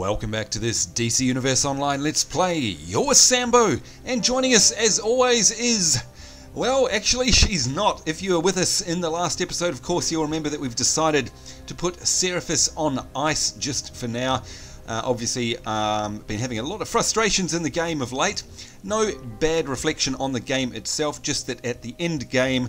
Welcome back to this DC Universe Online Let's Play. You're Sambo, and joining us as always is, well, actually she's not. If you were with us in the last episode, of course you'll remember that we've decided to put Seraphis on ice just for now. Obviously, been having a lot of frustrations in the game of late. No bad reflection on the game itself, just that at the end game,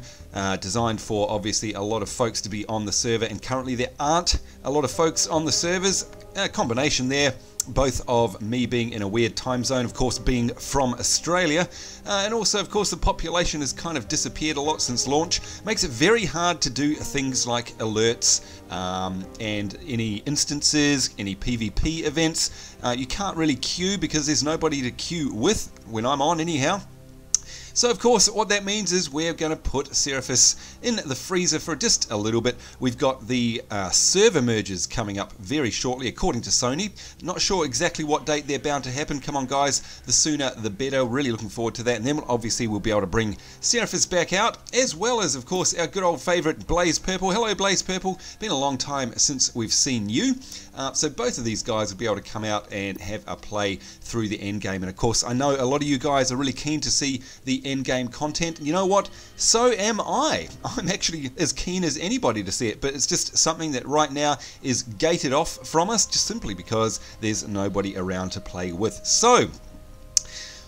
designed for obviously a lot of folks to be on the server, and currently there aren't a lot of folks on the servers. A combination there, both of me being in a weird time zone, of course being from Australia, and also of course the population has kind of disappeared a lot since launch. Makes it very hard to do things like alerts and any instances, any PvP events. You can't really queue because there's nobody to queue with when I'm on anyhow. So of course what that means is we're going to put Seraphis in the freezer for just a little bit. We've got the server merges coming up very shortly according to Sony. Not sure exactly what date they're bound to happen. Come on guys, the sooner the better. Really looking forward to that, and then obviously we'll be able to bring Seraphis back out, as well as of course our good old favourite Blaze Purple. Hello Blaze Purple, been a long time since we've seen you. So both of these guys will be able to come out and have a play through the end game, and of course I know a lot of you guys are really keen to see the end game content. You know what? So am I. I'm actually as keen as anybody to see it, but it's just something that right now is gated off from us just simply because there's nobody around to play with. So,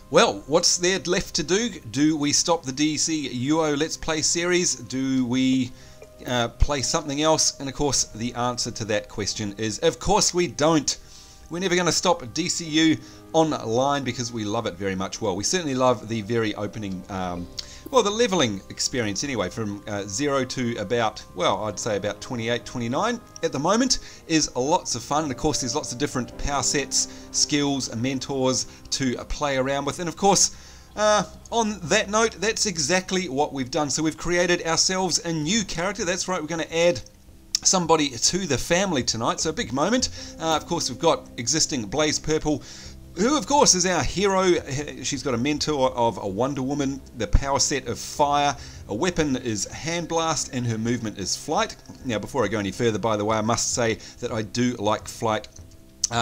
well, what's there left to do? Do we stop the DC UO Let's Play series? Do we play something else? And of course the answer to that question is of course we don't. We're never going to stop DCU online because we love it very much. Well, we certainly love the very opening, well, the leveling experience anyway, from 0 to about, well, I'd say about 28, 29 at the moment is lots of fun. And of course there's lots of different power sets, skills, and mentors to play around with. And of course, on that note, that's exactly what we've done. So we've created ourselves a new character. That's right, we're going to add somebody to the family tonight, so a big moment. Of course we've got existing Blaze Purple, who of course is our hero. She's got a mentor of a Wonder Woman, the power set of fire, a weapon is hand blast, and her movement is flight. Now before I go any further, by the way, I must say that I do like flight.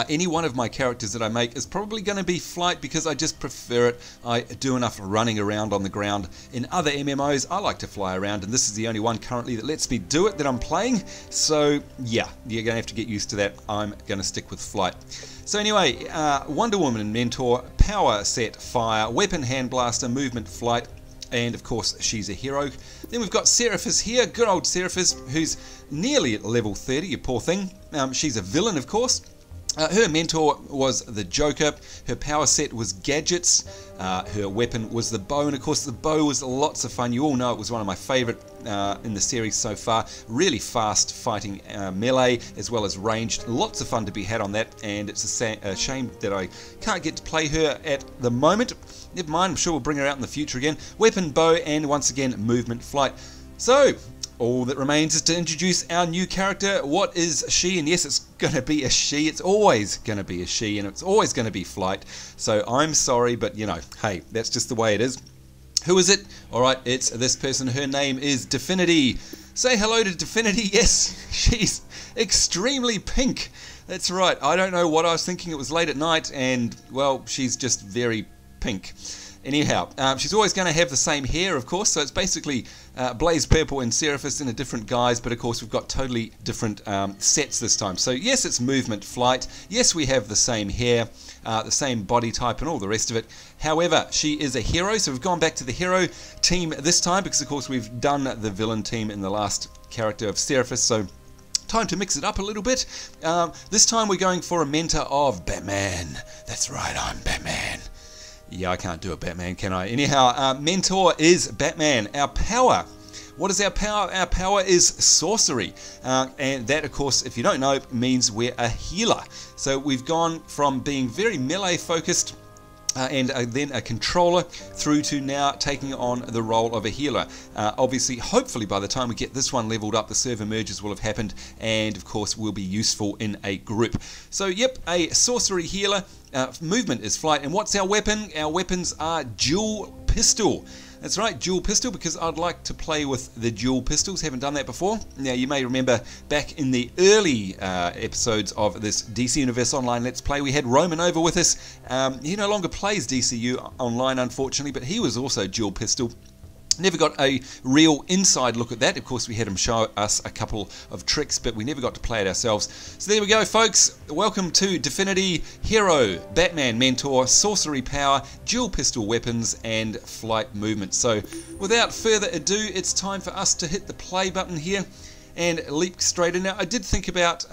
Any one of my characters that I make is probably going to be flight because I just prefer it. I do enough running around on the ground. In other MMOs, I like to fly around, and this is the only one currently that lets me do it that I'm playing. So yeah, you're going to have to get used to that. I'm going to stick with flight. So anyway, Wonder Woman mentor, power set fire, weapon hand blaster, movement flight, and of course she's a hero. Then we've got Seraphis here, good old Seraphis, who's nearly at level 30, you poor thing. She's a villain of course. Her mentor was the Joker, her power set was gadgets, her weapon was the bow, and of course the bow was lots of fun. You all know it was one of my favourite in the series so far. Really fast fighting melee as well as ranged. Lots of fun to be had on that, and it's a shame that I can't get to play her at the moment. Never mind, I'm sure we'll bring her out in the future again. Weapon, bow, and once again movement, flight. So all that remains is to introduce our new character. What is she? And yes, it's going to be a she. It's always going to be a she, and it's always going to be flight. So I'm sorry, but you know, hey, that's just the way it is. Who is it? Alright, it's this person. Her name is Dfinity. Say hello to Dfinity. Yes, she's extremely pink. That's right. I don't know what I was thinking. It was late at night, and well, she's just very pink. Anyhow, she's always going to have the same hair, of course, so it's basically Blaze Purple and Seraphis in a different guise, but of course we've got totally different sets this time. So yes, it's movement, flight, yes, we have the same hair, the same body type and all the rest of it. However, she is a hero, so we've gone back to the hero team this time, because of course we've done the villain team in the last character of Seraphis, so time to mix it up a little bit. This time we're going for a mentor of Batman. That's right, I'm Batman. Yeah, I can't do a Batman, can I? Anyhow, mentor is Batman. Our power. What is our power? Our power is Sorcery. And that, of course, if you don't know, means we're a healer. So we've gone from being very melee focused and then a controller through to now taking on the role of a healer. Obviously, hopefully by the time we get this one leveled up, the server merges will have happened, and of course will be useful in a group. So yep, a sorcery healer. movement is flight. And what's our weapon? Our weapons are dual pistol. That's right, dual pistol, because I'd like to play with the dual pistols. Haven't done that before. Now, you may remember back in the early episodes of this DC Universe Online Let's Play, we had Roman over with us. He no longer plays DCU Online, unfortunately, but he was also dual pistol. Never got a real inside look at that. Of course, we had him show us a couple of tricks, but we never got to play it ourselves. So there we go, folks. Welcome to Dfinity, Hero, Batman Mentor, Sorcery Power, Dual Pistol Weapons, and Flight Movement. So without further ado, it's time for us to hit the play button here and leap straight in. Now, I did think about...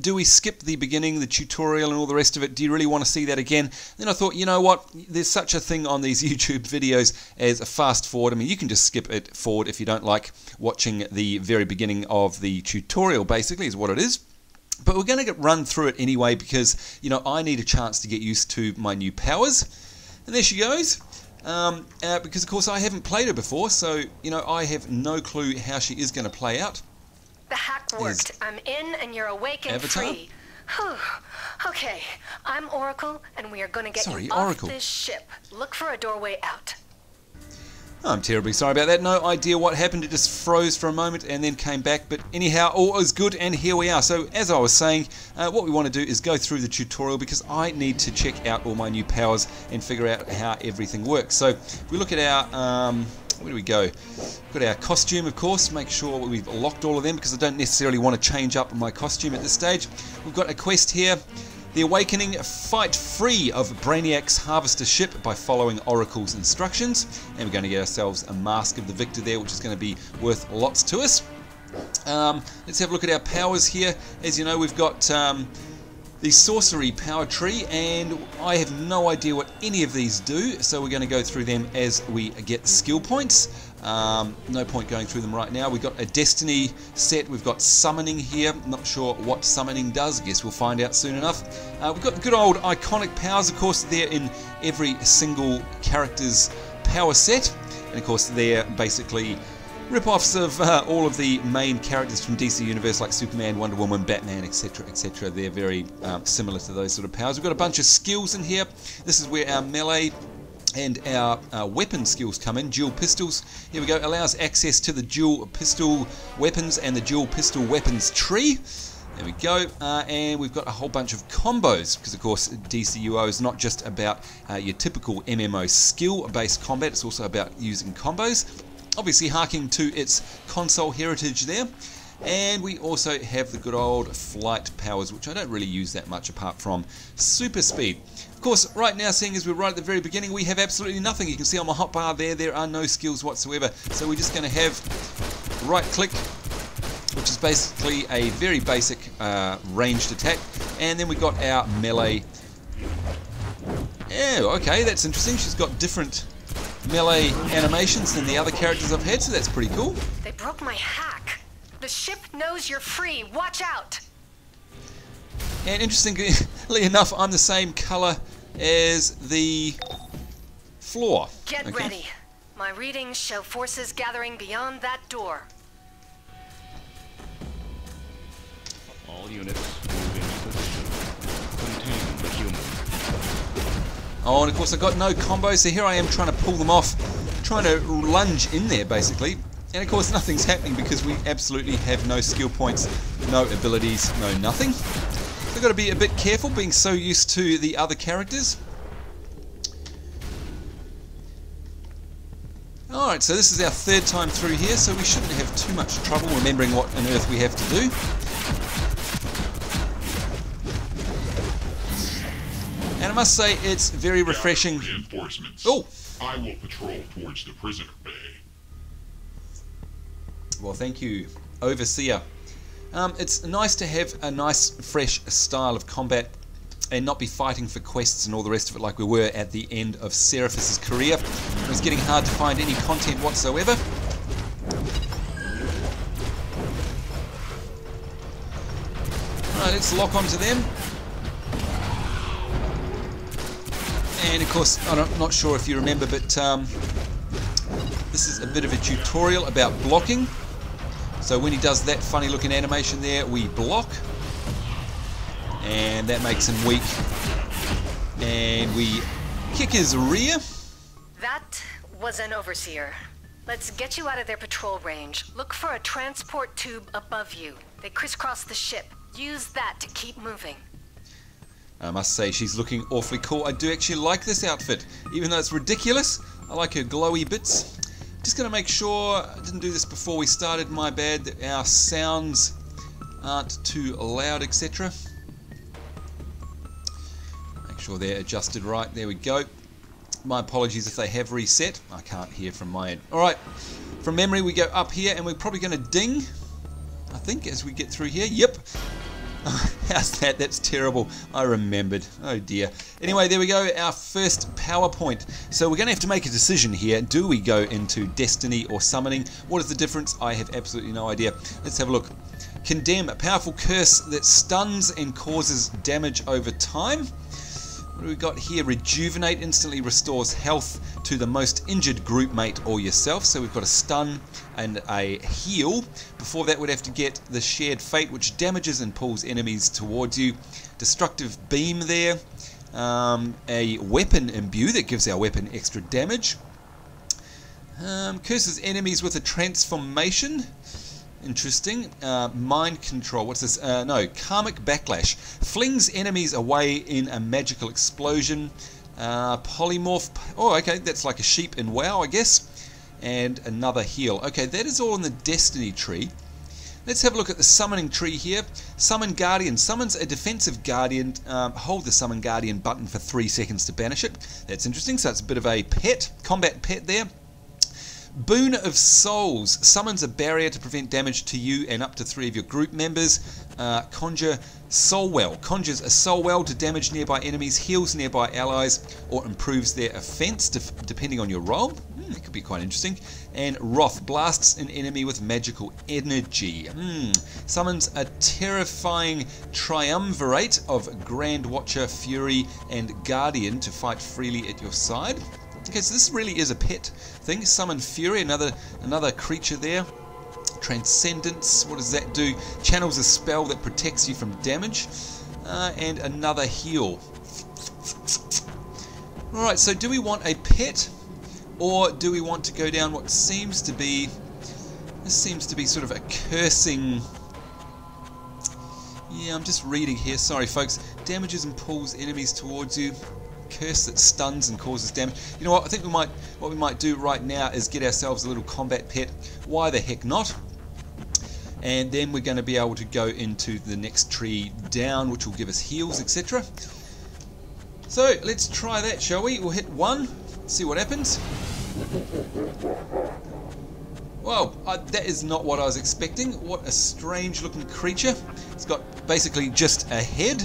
do we skip the beginning, the tutorial and all the rest of it? Do you really want to see that again? Then I thought, you know what, there's such a thing on these YouTube videos as a fast forward. I mean, you can just skip it forward if you don't like watching the very beginning of the tutorial, basically, is what it is. But we're going to run through it anyway because, you know, I need a chance to get used to my new powers. And there she goes. Because, of course, I haven't played her before, so, you know, I have no clue how she is going to play out. The hack worked. I'm in and you're awake and free. Whew. Okay, I'm Oracle and we are going to get you off this ship. Look for a doorway out. I'm terribly sorry about that. No idea what happened. It just froze for a moment and then came back. But anyhow, all is good and here we are. So as I was saying, what we want to do is go through the tutorial because I need to check out all my new powers and figure out how everything works. So if we look at our... where do we go? We've got our costume, of course. Make sure we've locked all of them because I don't necessarily want to change up my costume at this stage. We've got a quest here. The Awakening, fight free of Brainiac's harvester ship by following Oracle's instructions. And we're going to get ourselves a Mask of the Victor there, which is going to be worth lots to us. Let's have a look at our powers here. As you know, we've got... the Sorcery power tree, and I have no idea what any of these do, so we're going to go through them as we get skill points. No point going through them right now. We've got a Destiny set, we've got Summoning here, not sure what Summoning does, guess we'll find out soon enough. We've got the good old iconic powers, of course, they're in every single character's power set, and of course they're basically rip-offs of all of the main characters from DC Universe like Superman, Wonder Woman, Batman, etc, etc. They're very similar to those sort of powers. We've got a bunch of skills in here. This is where our melee and our weapon skills come in. Dual pistols, here we go, allows access to the dual pistol weapons and the dual pistol weapons tree. There we go, and we've got a whole bunch of combos, because of course DCUO is not just about your typical MMO skill-based combat, it's also about using combos. Obviously harking to its console heritage there. And we also have the good old flight powers, which I don't really use that much apart from super speed. Of course, right now, seeing as we're right at the very beginning, we have absolutely nothing. You can see on my hotbar there are no skills whatsoever. So we're just going to have right click, which is basically a very basic ranged attack. And then we got our melee. Oh, okay, that's interesting. She's got different melee animations than the other characters I've had, so that's pretty cool. They broke my hack. The ship knows you're free. Watch out. And interestingly enough, I'm the same color as the floor. Get ready. My readings show forces gathering beyond that door. All units move into position. Contain the humans. Oh, and of course I've got no combos, so here I am trying to pull them off, trying to lunge in there basically. And of course nothing's happening because we absolutely have no skill points, no abilities, no nothing. So I've got to be a bit careful being so used to the other characters. Alright, so this is our third time through here, so we shouldn't have too much trouble remembering what on earth we have to do. And I must say, it's very refreshing. Reinforcements. Oh! I will patrol towards the prisoner bay. Well, thank you, Overseer. It's nice to have a nice, fresh style of combat and not be fighting for quests and all the rest of it like we were at the end of Seraphis' career. It was getting hard to find any content whatsoever. Alright, let's lock onto them. And of course, I'm not sure if you remember, but this is a bit of a tutorial about blocking. So when he does that funny looking animation there, we block. And that makes him weak. And we kick his rear. That was an overseer. Let's get you out of their patrol range. Look for a transport tube above you. They crisscross the ship. Use that to keep moving. I must say, she's looking awfully cool. I do actually like this outfit. Even though it's ridiculous, I like her glowy bits. Just going to make sure, I didn't do this before we started, my bad, that our sounds aren't too loud, etc. Make sure they're adjusted right. There we go. My apologies if they have reset. I can't hear from my end. Alright, from memory we go up here and we're probably going to ding, I think, as we get through here. Yep. How's that? That's terrible. I remembered. Oh dear. Anyway, there we go. Our first PowerPoint. So we're going to have to make a decision here. Do we go into Destiny or Summoning? What is the difference? I have absolutely no idea. Let's have a look. Condemn, a powerful curse that stuns and causes damage over time. What do we got here? Rejuvenate, instantly restores health to the most injured group mate or yourself. So we've got a stun and a heal. Before that we'd have to get the shared fate, which damages and pulls enemies towards you. Destructive beam there. A weapon imbue that gives our weapon extra damage. Curses enemies with a transformation. Interesting. Mind control. What's this? No, karmic backlash. Flings enemies away in a magical explosion. Polymorph. Oh, okay. That's like a sheep in WoW, I guess. And another heal. Okay, that is all in the Destiny tree. Let's have a look at the summoning tree here. Summon Guardian. Summons a defensive Guardian. Hold the Summon Guardian button for 3 seconds to banish it. That's interesting. So it's a bit of a pet, combat pet there. Boon of Souls summons a barrier to prevent damage to you and up to 3 of your group members. Conjure Soulwell conjures a Soulwell to damage nearby enemies, heals nearby allies, or improves their offense depending on your role. That could be quite interesting. And Wrath blasts an enemy with magical energy. Summons a terrifying triumvirate of Grand Watcher, Fury, and Guardian to fight freely at your side. Okay, so this really is a pet thing. Summon Fury, another creature there. Transcendence, what does that do? Channels a spell that protects you from damage. And another heal. Alright, so do we want a pet? Or do we want to go down what seems to be... This seems to be sort of a cursing... Yeah, I'm just reading here. Sorry, folks. Damages and pulls enemies towards you. Curse that stuns and causes damage. You know what? I think what we might do right now is get ourselves a little combat pet. Why the heck not? And then we're going to be able to go into the next tree down, which will give us heals, etc. So let's try that, shall we? We'll hit 1, see what happens. Wow, that is not what I was expecting. What a strange looking creature. It's got basically just a head.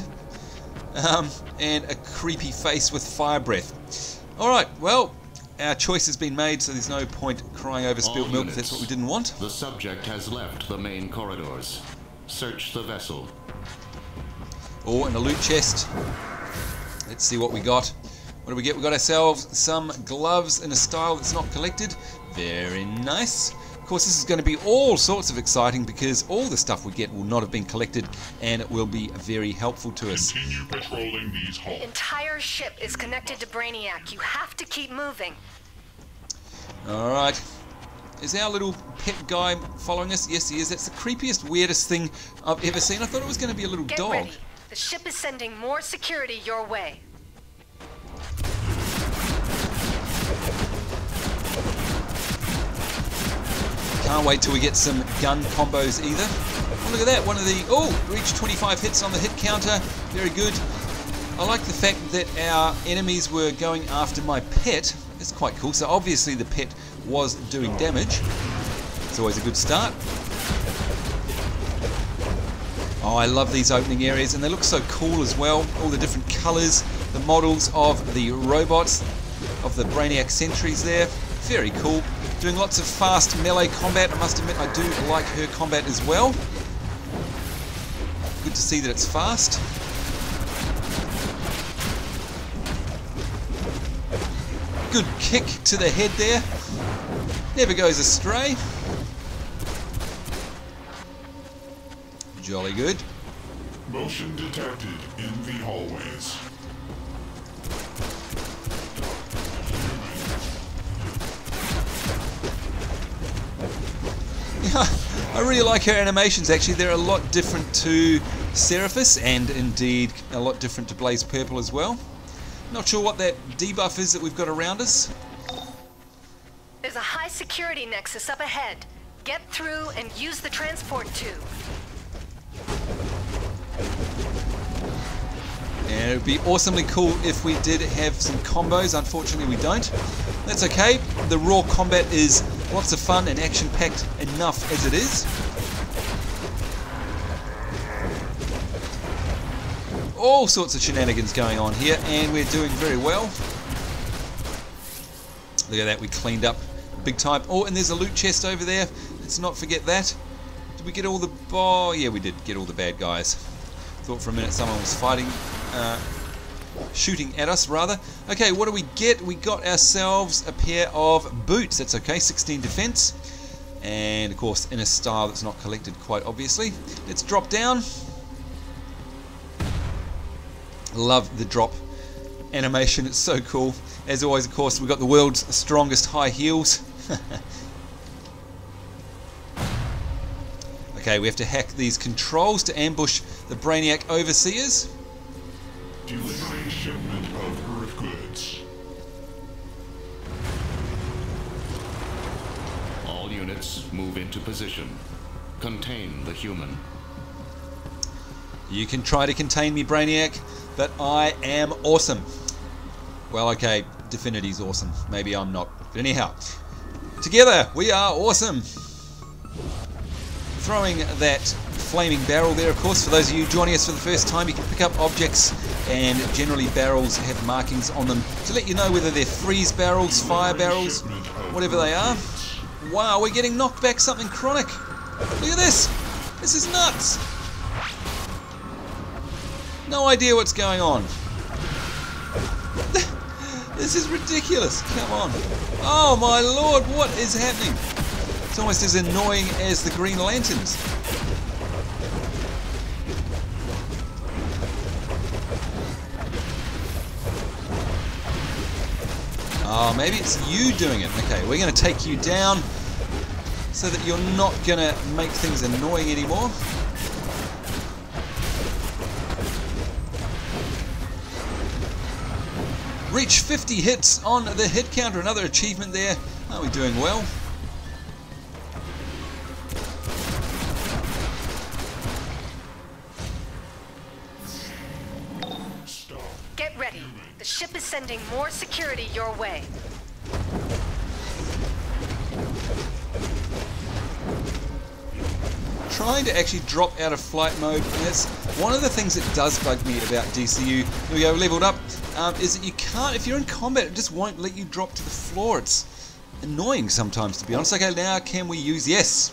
And a creepy face with fire breath. Alright, well, our choice has been made, so there's no point crying over spilt milk if that's what we didn't want. The subject has left the main corridors. Search the vessel. Oh, and a loot chest. Let's see what we got. What do we get? We got ourselves some gloves in a style that's not collected. Very nice. Of course, this is going to be all sorts of exciting because all the stuff we get will not have been collected and it will be very helpful to us. Continue patrolling these halls. The entire ship is connected to Brainiac. You have to keep moving. Alright. Is our little pet guy following us? Yes, he is. That's the creepiest, weirdest thing I've ever seen. I thought it was going to be a little dog. Get ready. The ship is sending more security your way. Can't wait till we get some gun combos either. Oh, look at that, one of the... Oh, reached 25 hits on the hit counter. Very good. I like the fact that our enemies were going after my pet. That's quite cool. So obviously the pet was doing damage. It's always a good start. Oh, I love these opening areas, and they look so cool as well. All the different colours, the models of the robots, of the Brainiac sentries there. Very cool. Doing lots of fast melee combat. I must admit I do like her combat as well. Good to see that it's fast. Good kick to the head there. Never goes astray. Jolly good. Motion detected in the hallways. I really like her animations actually. They're a lot different to Seraphis and indeed a lot different to Blaze Purple as well. Not sure what that debuff is that we've got around us. There's a high security nexus up ahead. Get through and use the transport tube. And it would be awesomely cool if we did have some combos. Unfortunately we don't. That's okay. The raw combat is lots of fun and action-packed enough as it is. All sorts of shenanigans going on here, and we're doing very well. Look at that, we cleaned up big time. Oh, and there's a loot chest over there. Let's not forget that. Did we get all the... Oh, yeah, we did get all the bad guys. Thought for a minute someone was fighting... shooting at us rather. Okay, what do we get? We got ourselves a pair of boots. That's okay, 16 defense, and of course in a style that's not collected quite obviously. Let's drop down. Love the drop animation, it's so cool. As always, of course, we've got the world's strongest high heels. Okay, we have to hack these controls to ambush the Brainiac overseers. Delivering shipment of Earth goods. All units move into position. Contain the human. You can try to contain me, Brainiac, but I am awesome. Well, okay, Dfinity's awesome. Maybe I'm not. But anyhow, together we are awesome. Throwing that flaming barrel there, of course. For those of you joining us for the first time, you can pick up objects, and generally barrels have markings on them to let you know whether they're freeze barrels, fire barrels, whatever they are. Wow, we're getting knocked back something chronic. Look at this. This is nuts. No idea what's going on. This is ridiculous. Come on. Oh my lord, what is happening? It's almost as annoying as the Green Lanterns. Oh, maybe it's you doing it. Okay, we're going to take you down so that you're not going to make things annoying anymore. Reach 50 hits on the hit counter. Another achievement there. Are we doing well? Get ready. The ship is sending more security your way. Trying to actually drop out of flight mode. And that's one of the things that does bug me about DCU. Here we go, leveled up. Is that you can't, if you're in combat, it just won't let you drop to the floor. It's annoying sometimes, to be honest. Okay, now can we use, yes,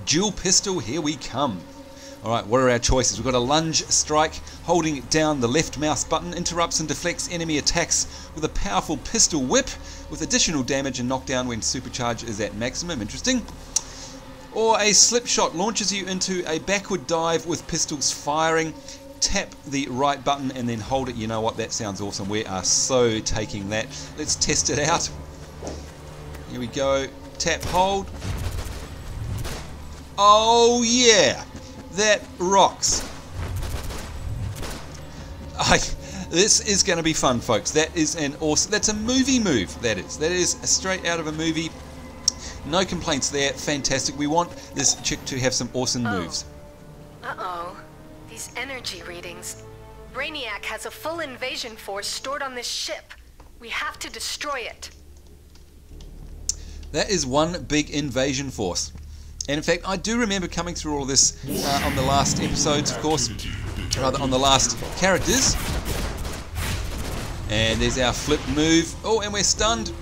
dual pistol, here we come. Alright, what are our choices? We've got a lunge strike, holding down the left mouse button, interrupts and deflects enemy attacks with a powerful pistol whip, with additional damage and knockdown when supercharge is at maximum. Interesting. Or a slip shot, launches you into a backward dive with pistols firing. Tap the right button and then hold it. You know what, that sounds awesome. We are so taking that. Let's test it out. Here we go. Tap, hold. Oh yeah, that rocks. This is going to be fun, folks. That is an awesome, that's a movie move. That is straight out of a movie. No complaints there. Fantastic. We want this chick to have some awesome moves. Uh-oh. These energy readings. Brainiac has a full invasion force stored on this ship. We have to destroy it. That is one big invasion force. And in fact, I do remember coming through all of this on the last episodes, of course. Rather, on the last characters. And there's our flip move. Oh, and we're stunned.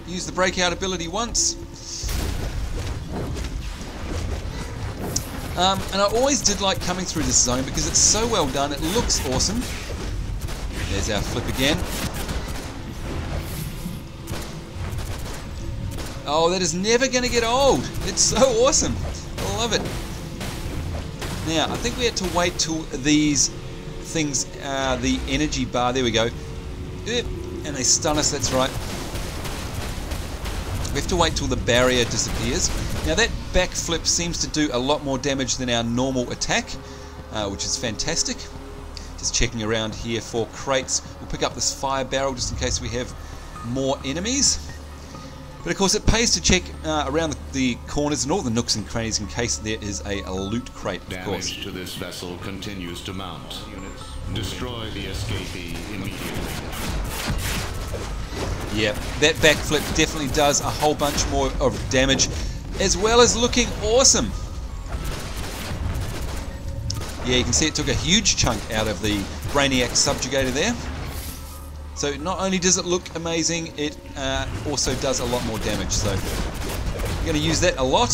Use the breakout ability once. And I always did like coming through this zone because it's so well done. It looks awesome. There's our flip again. Oh, that is never going to get old. It's so awesome. I love it. Now, I think we had to wait till these things, the energy bar, there we go. And they stun us, that's right. We have to wait till the barrier disappears. Now that backflip seems to do a lot more damage than our normal attack, which is fantastic. Just checking around here for crates. We'll pick up this fire barrel just in case we have more enemies. But of course it pays to check around the corners and all the nooks and crannies in case there is a loot crate, of course. Damage to this vessel continues to mount. Destroy the escapee immediately. Yeah, that backflip definitely does a whole bunch more of damage, as well as looking awesome. Yeah, you can see it took a huge chunk out of the Brainiac subjugator there. So not only does it look amazing, it also does a lot more damage. So I'm going to use that a lot.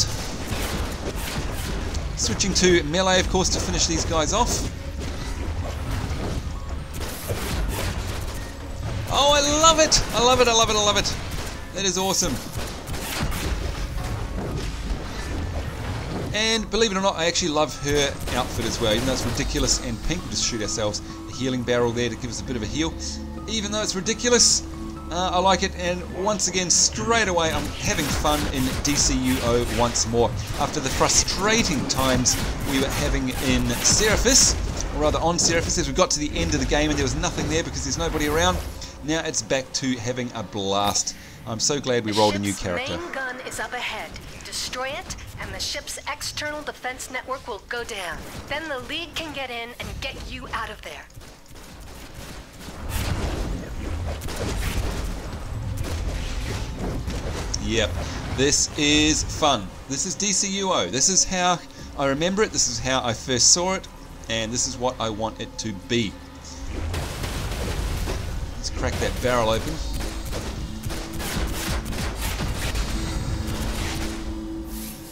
Switching to melee, of course, to finish these guys off. Oh, I love it! I love it, I love it, I love it. That is awesome. And believe it or not, I actually love her outfit as well. Even though it's ridiculous and pink, we'll just shoot ourselves a healing barrel there to give us a bit of a heal. Even though it's ridiculous, I like it. And once again, straight away, I'm having fun in DCUO once more. After the frustrating times we were having in Seraphis, or rather on Seraphis, as we got to the end of the game and there was nothing there because there's nobody around. Now it's back to having a blast. I'm so glad we rolled a new character. The main gun is up ahead. Destroy it, and the ship's external defense network will go down. Then the League can get in and get you out of there. Yep, this is fun. This is DCUO. This is how I remember it. This is how I first saw it, and this is what I want it to be. Let's crack that barrel open.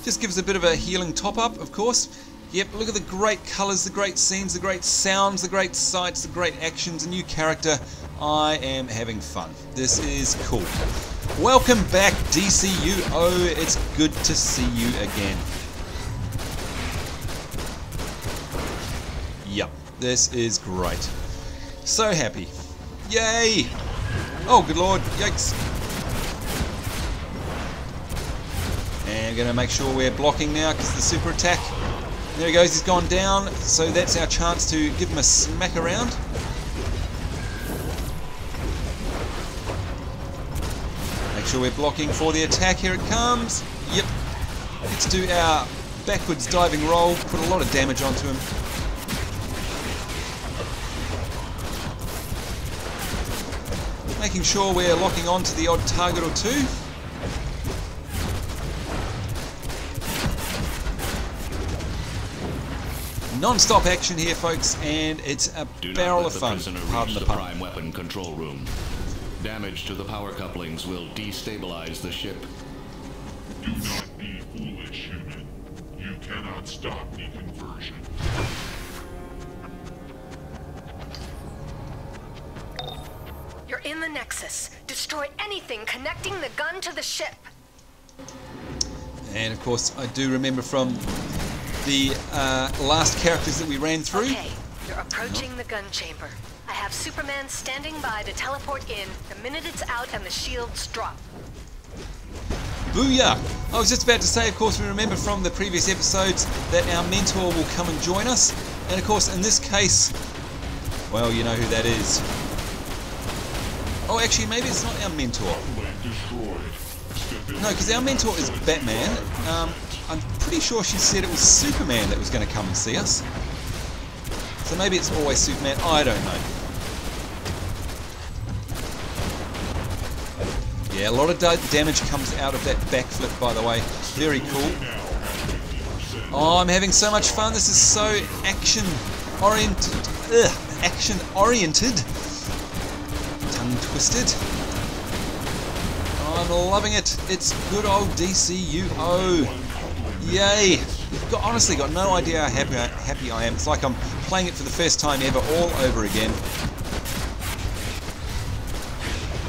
Just gives a bit of a healing top-up, of course. Yep, look at the great colours, the great scenes, the great sounds, the great sights, the great actions, a new character. I am having fun. This is cool. Welcome back, DCUO. It's good to see you again. Yep, this is great. So happy. Yay! Oh, good lord. Yikes. And we're going to make sure we're blocking now because the super attack. There he goes, he's gone down. So that's our chance to give him a smack around. Make sure we're blocking for the attack. Here it comes. Yep. Let's do our backwards diving roll. Put a lot of damage onto him. Making sure we're locking on to the odd target or two. Non-stop action here, folks, and it's a barrel of fun. Pardon the pun. Prime weapon control room. Damage to the power couplings will destabilize the ship. Do not be foolish, human. You cannot stop the conversion. You're in the Nexus. Destroy anything connecting the gun to the ship. And of course, I do remember from the last characters that we ran through. Okay, you're approaching the gun chamber. I have Superman standing by to teleport in the minute it's out and the shields drop. Booyah! I was just about to say, of course, we remember from the previous episodes that our mentor will come and join us. And of course, in this case, well, you know who that is. Oh, actually, maybe it's not our mentor. No, because our mentor is Batman. I'm pretty sure she said it was Superman that was going to come and see us. So maybe it's always Superman. I don't know. Yeah, a lot of damage comes out of that backflip, by the way. Very cool. Oh, I'm having so much fun. This is so action-oriented. Action-oriented. Tongue-twisted. Oh, I'm loving it. It's good old DCUO. Yay! You've honestly got no idea how happy I am. It's like I'm playing it for the first time ever, all over again.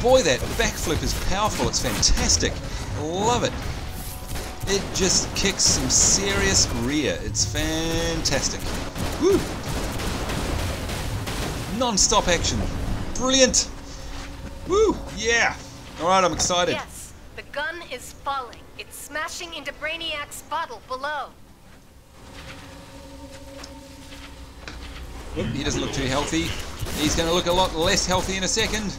Boy, that backflip is powerful. It's fantastic. I love it. It just kicks some serious rear. It's fantastic. Woo! Non-stop action. Brilliant. Woo! Yeah! Alright, I'm excited. Yes, The gun is falling. It's smashing into Brainiac's bottle below. Oop, he doesn't look too healthy. He's going to look a lot less healthy in a second.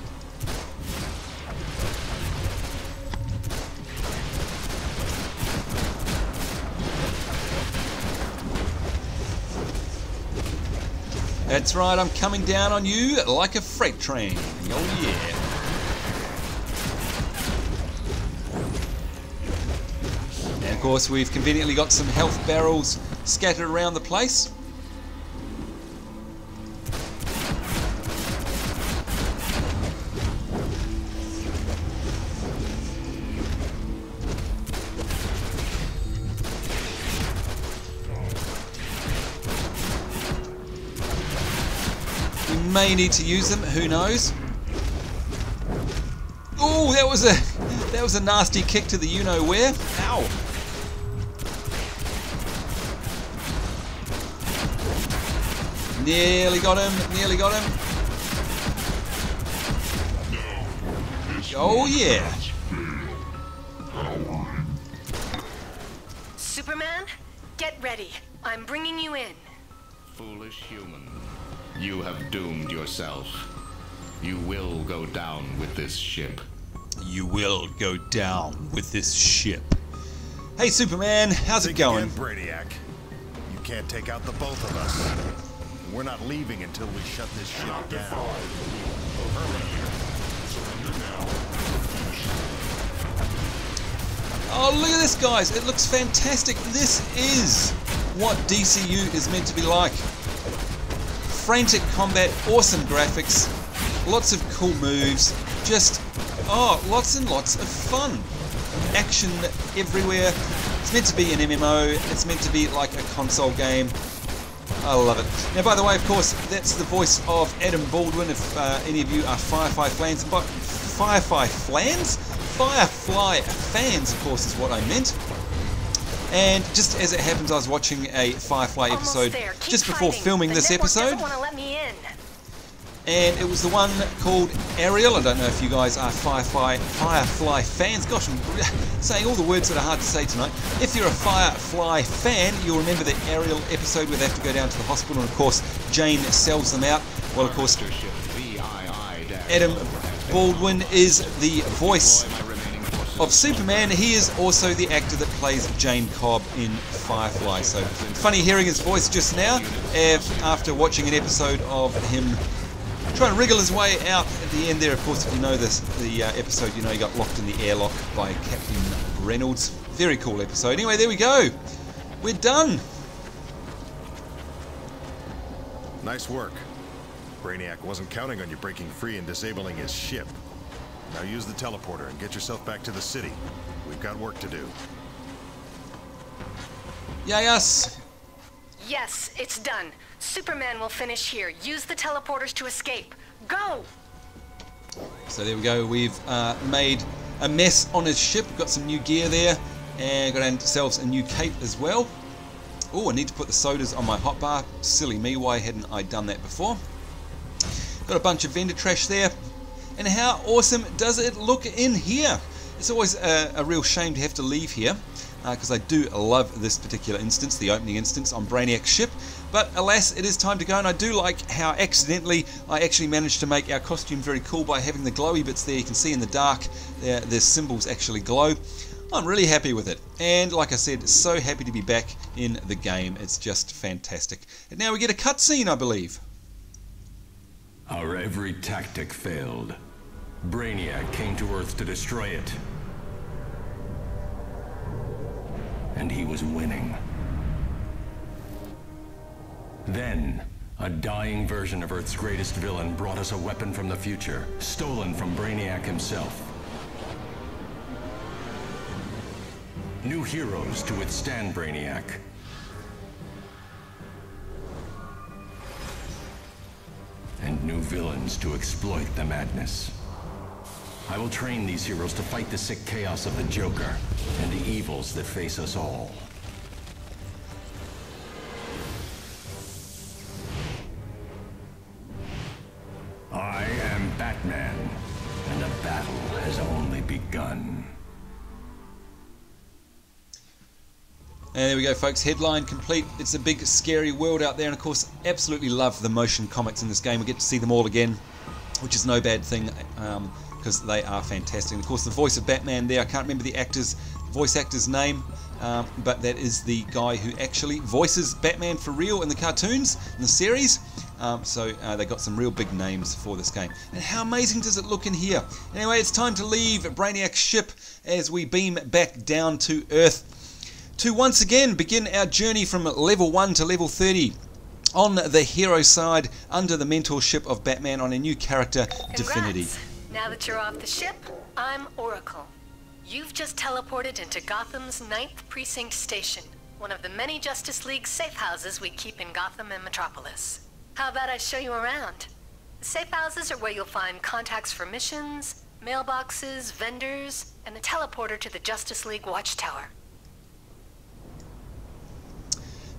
That's right, I'm coming down on you like a freight train. Oh yeah. And of course we've conveniently got some health barrels scattered around the place. May need to use them, who knows. Oh, that was a nasty kick to the you-know-where. Ow. Nearly got him, nearly got him. Oh yeah. Superman, get ready. I'm bringing you in. Foolish human. You have doomed yourself. You will go down with this ship. You will go down with this ship. Hey Superman, how's it going? Again, Brainiac. You can't take out the both of us. We're not leaving until we shut this ship down. Oh, look at this, guys. It looks fantastic. This is what DCU is meant to be like. Frantic combat, awesome graphics, lots of cool moves, just, lots and lots of fun. Action everywhere. It's meant to be an MMO, it's meant to be like a console game. I love it. Now, by the way, of course, that's the voice of Adam Baldwin, if any of you are Firefly fans. But Firefly fans, of course, is what I meant. And just as it happens, I was watching a Firefly episode just before filming this episode. And it was the one called Ariel. I don't know if you guys are Firefly fans. Gosh, I'm saying all the words that are hard to say tonight. If you're a Firefly fan, you'll remember the Ariel episode where they have to go down to the hospital and of course Jane sells them out. Well, of course, Adam Baldwin is the voice of Superman. He is also the actor that plays Jane Cobb in Firefly. So funny hearing his voice just now after watching an episode of him trying to wriggle his way out at the end there. Of course, if you know the episode, you know he got locked in the airlock by Captain Reynolds. Very cool episode. Anyway, there we go. We're done. Nice work. Brainiac wasn't counting on you breaking free and disabling his ship. Now use the teleporter and get yourself back to the city. We've got work to do. Yes. Yes, it's done. Superman will finish here. Use the teleporters to escape. Go! So there we go. We've made a mess on his ship. Got some new gear there. And got ourselves a new cape as well. Oh, I need to put the sodas on my hotbar. Silly me, why hadn't I done that before? Got a bunch of vendor trash there. And how awesome does it look in here? It's always a real shame to have to leave here, because I do love this particular instance, the opening instance on Brainiac's ship. But alas, it is time to go, and I do like how accidentally I actually managed to make our costume very cool by having the glowy bits there. You can see in the dark, the symbols actually glow. I'm really happy with it. And like I said, so happy to be back in the game. It's just fantastic. And now we get a cutscene, I believe. Our every tactic failed. Brainiac came to Earth to destroy it. And he was winning. Then, a dying version of Earth's greatest villain brought us a weapon from the future, stolen from Brainiac himself. New heroes to withstand Brainiac. And new villains to exploit the madness. I will train these heroes to fight the sick chaos of the Joker and the evils that face us all. I am Batman, and the battle has only begun. And there we go, folks, headline complete. It's a big scary world out there, and of course absolutely love the motion comics in this game. We get to see them all again, which is no bad thing, because they are fantastic. And of course the voice of Batman there, I can't remember the voice actor's name, but that is the guy who actually voices Batman for real in the cartoons, in the series. So they got some real big names for this game. And how amazing does it look in here? Anyway, it's time to leave Brainiac's ship as we beam back down to Earth to once again begin our journey from level 1 to level 30 on the hero side under the mentorship of Batman on a new character, Dfinity. Now that you're off the ship, I'm Oracle. You've just teleported into Gotham's 9th Precinct Station, one of the many Justice League safe houses we keep in Gotham and Metropolis. How about I show you around? The safe houses are where you'll find contacts for missions, mailboxes, vendors, and the teleporter to the Justice League Watchtower.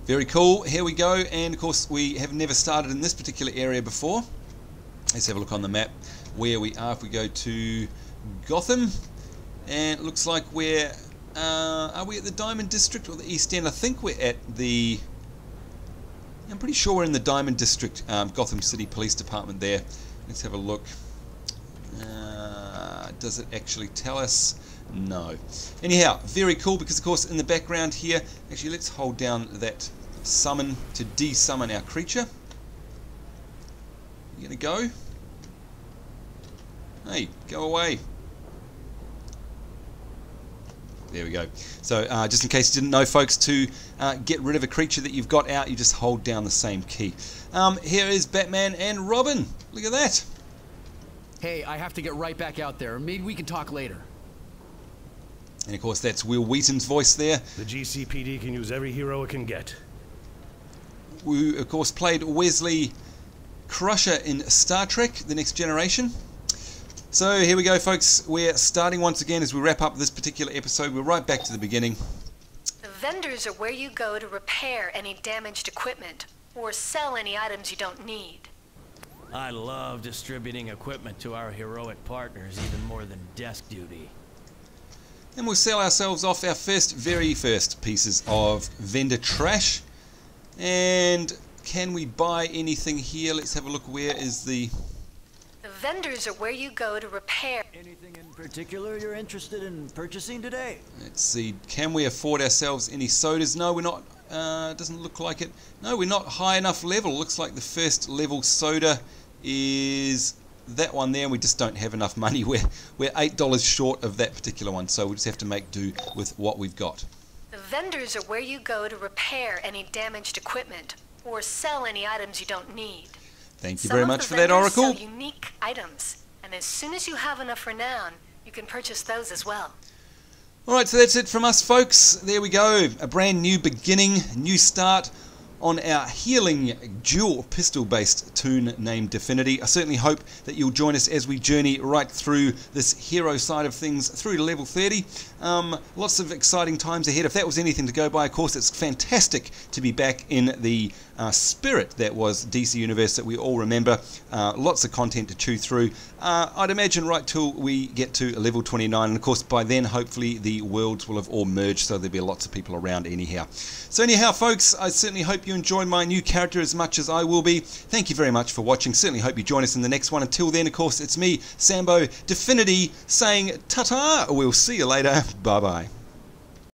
Very cool, here we go, and of course we have never started in this particular area before. Let's have a look on the map where we are. If we go to Gotham, and it looks like we're, are we at the Diamond District or the East End? I think we're at the, I'm pretty sure we're in the Diamond District, Gotham City Police Department there. Let's have a look. Does it actually tell us? No. Anyhow, very cool, because of course in the background here, actually let's hold down that summon to de-summon our creature. You gonna go? Hey, go away. There we go. So just in case you didn't know, folks, to get rid of a creature that you've got out, you just hold down the same key. Here is Batman and Robin. Look at that. Hey, I have to get right back out there. Maybe we can talk later. And of course that's Will Wheaton's voice there. The GCPD can use every hero it can get. Who of course played Wesley Crusher in Star Trek The Next Generation. So here we go, folks. We're starting once again as we wrap up this particular episode. We're right back to the beginning. The vendors are where you go to repair any damaged equipment or sell any items you don't need. I love distributing equipment to our heroic partners even more than desk duty. And we'll sell ourselves off our very first pieces of vendor trash. And can we buy anything here? Let's have a look. Where is the... The vendors are where you go to repair. Anything in particular you're interested in purchasing today? Let's see. Can we afford ourselves any sodas? No, we're not. Doesn't look like it. No, we're not high enough level. Looks like the first level soda is that one there, and we just don't have enough money. We're $8 short of that particular one, so we just have to make do with what we've got. The vendors are where you go to repair any damaged equipment or sell any items you don't need. Thank you very much for that, Oracle. Sell unique items, and as soon as you have enough renown, you can purchase those as well. Alright, so that's it from us, folks. There we go. A brand new beginning, new start on our healing dual pistol-based toon named Dfinity. I certainly hope that you'll join us as we journey right through this hero side of things through to level 30. Lots of exciting times ahead. If that was anything to go by, of course, it's fantastic to be back in the spirit that was DC Universe that we all remember. Lots of content to chew through. I'd imagine right till we get to level 29, and of course by then hopefully the worlds will have all merged, so there'll be lots of people around anyhow. So anyhow, folks, I certainly hope you enjoy my new character as much as I will be. Thank you very much for watching. Certainly hope you join us in the next one. Until then, of course, it's me, Sambo Dfinity, saying ta-ta. We'll see you later. Bye-bye.